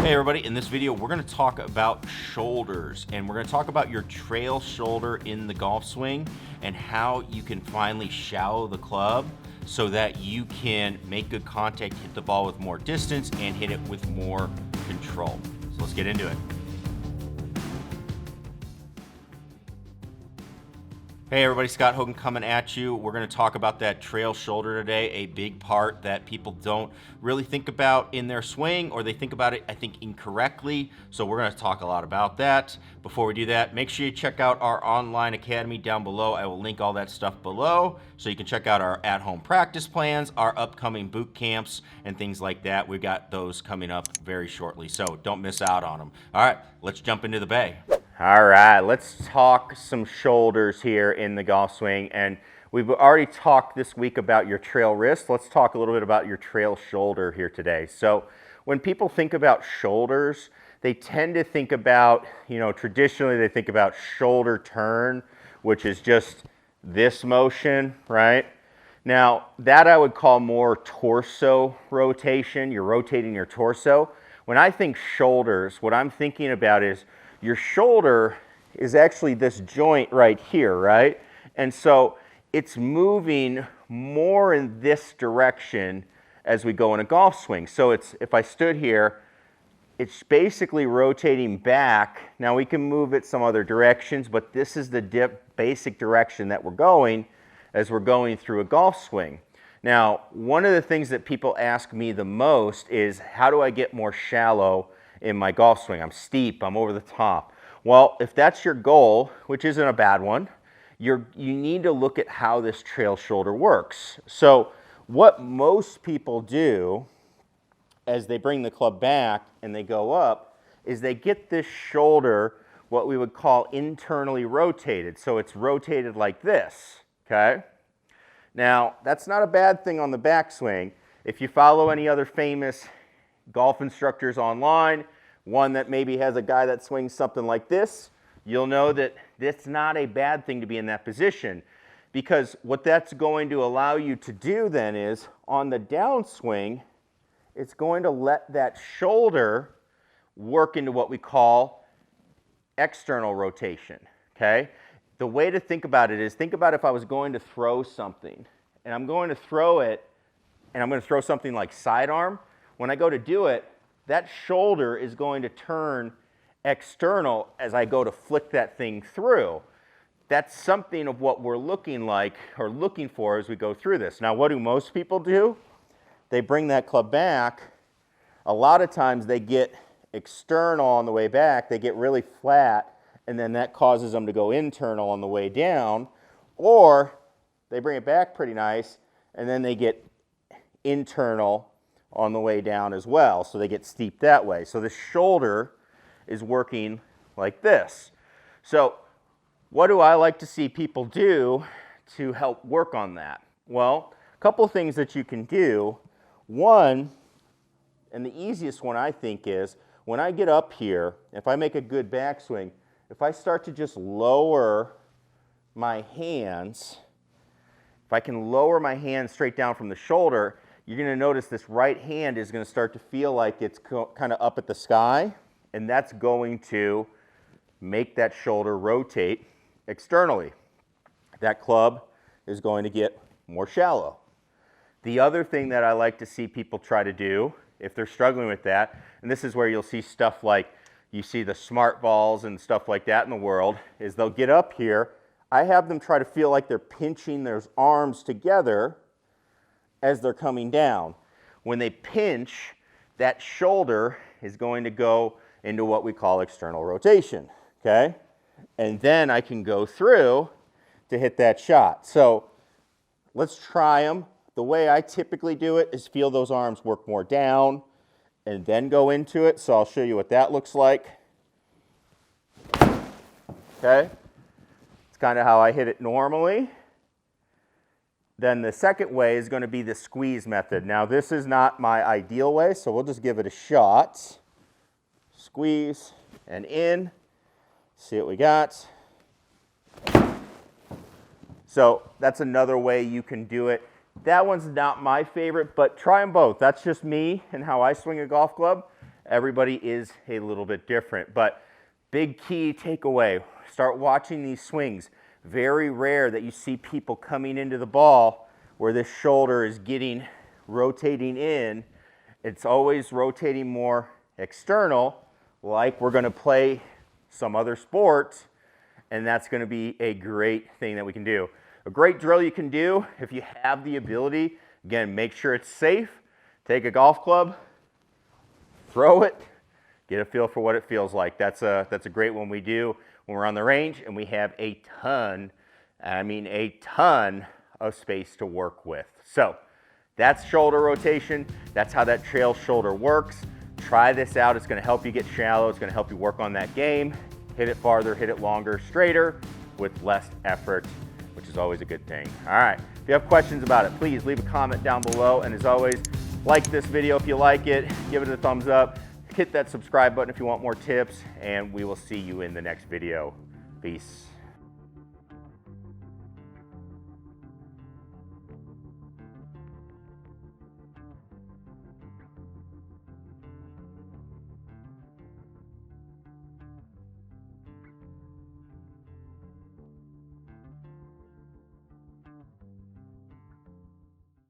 Hey everybody, in this video we're going to talk about shoulders, and we're going to talk about your trail shoulder in the golf swing and how you can finally shallow the club so that you can make good contact, hit the ball with more distance, and hit it with more control. So let's get into it. Hey everybody, Scott Hogan coming at you. We're going to talk about that trail shoulder today, a big part that people don't really think about in their swing, or they think about it, I think, incorrectly. So we're going to talk a lot about that. Before we do that, make sure you check out our online academy down below. I will link all that stuff below so you can check out our at-home practice plans, our upcoming boot camps, and things like that. We've got those coming up very shortly, so don't miss out on them. All right, let's jump into the bay. All right, let's talk some shoulders here in the golf swing. And we've already talked this week about your trail wrist. Let's talk a little bit about your trail shoulder here today. So when people think about shoulders, they tend to think about, traditionally they think about shoulder turn, which is just this motion, right? Now, that I would call more torso rotation. You're rotating your torso. When I think shoulders, what I'm thinking about is your shoulder is actually this joint right here, right? And so it's moving more in this direction as we go in a golf swing. So if I stood here, it's basically rotating back. Now we can move it some other directions, but this is the basic direction that we're going as we're going through a golf swing. Now, one of the things that people ask me the most is, how do I get more shallow in my golf swing? I'm steep, I'm over the top. Well, if that's your goal, which isn't a bad one, you need to look at how this trail shoulder works. So what most people do as they bring the club back and they go up is they get this shoulder, what we would call internally rotated. So it's rotated like this, okay? Now, that's not a bad thing on the backswing. If you follow any other famous golf instructors online, one that maybe has a guy that swings something like this, you'll know that it's not a bad thing to be in that position, because what that's going to allow you to do then is, on the downswing, it's going to let that shoulder work into what we call external rotation, okay? The way to think about it is, think about if I was going to throw something, and I'm going to throw it, and I'm going to throw something like sidearm. When I go to do it, that shoulder is going to turn external as I go to flick that thing through. That's something of what we're looking for as we go through this. Now, what do most people do? They bring that club back. A lot of times they get external on the way back. They get really flat, and then that causes them to go internal on the way down. Or they bring it back pretty nice, and then they get internal on the way down as well, so they get steep that way. So the shoulder is working like this. So what do I like to see people do to help work on that? Well, a couple of things that you can do. One, and the easiest one I think, is when I get up here, if I make a good backswing, if I start to just lower my hands, if I can lower my hands straight down from the shoulder, you're going to notice this right hand is going to start to feel like it's kind of up at the sky, and that's going to make that shoulder rotate externally. That club is going to get more shallow. The other thing that I like to see people try to do, if they're struggling with that, and this is where you'll see stuff like, you see the smart balls and stuff like that in the world, is they'll get up here. I have them try to feel like they're pinching their arms together as they're coming down. When they pinch, that shoulder is going to go into what we call external rotation, okay? And then I can go through to hit that shot. So let's try them. The way I typically do it is feel those arms work more down and then go into it. So I'll show you what that looks like. Okay? It's kind of how I hit it normally. Then the second way is going to be the squeeze method. Now, this is not my ideal way, so we'll just give it a shot. Squeeze and in. See what we got. So that's another way you can do it. That one's not my favorite, but try them both. That's just me and how I swing a golf club. Everybody is a little bit different, but big key takeaway, start watching these swings. Very rare that you see people coming into the ball where this shoulder is rotating in. It's always rotating more external, like we're gonna play some other sports, and that's gonna be a great thing that we can do. A great drill you can do if you have the ability, again, make sure it's safe. Take a golf club, throw it, get a feel for what it feels like. That's a great one we do when we're on the range and we have a ton, I mean a ton of space to work with. So that's shoulder rotation. That's how that trail shoulder works. Try this out. It's going to help you get shallow. It's going to help you work on that game. Hit it farther, hit it longer, straighter with less effort, which is always a good thing. All right. If you have questions about it, please leave a comment down below. And as always, like this video if you like it, give it a thumbs up, hit that subscribe button if you want more tips, and we will see you in the next video. Peace.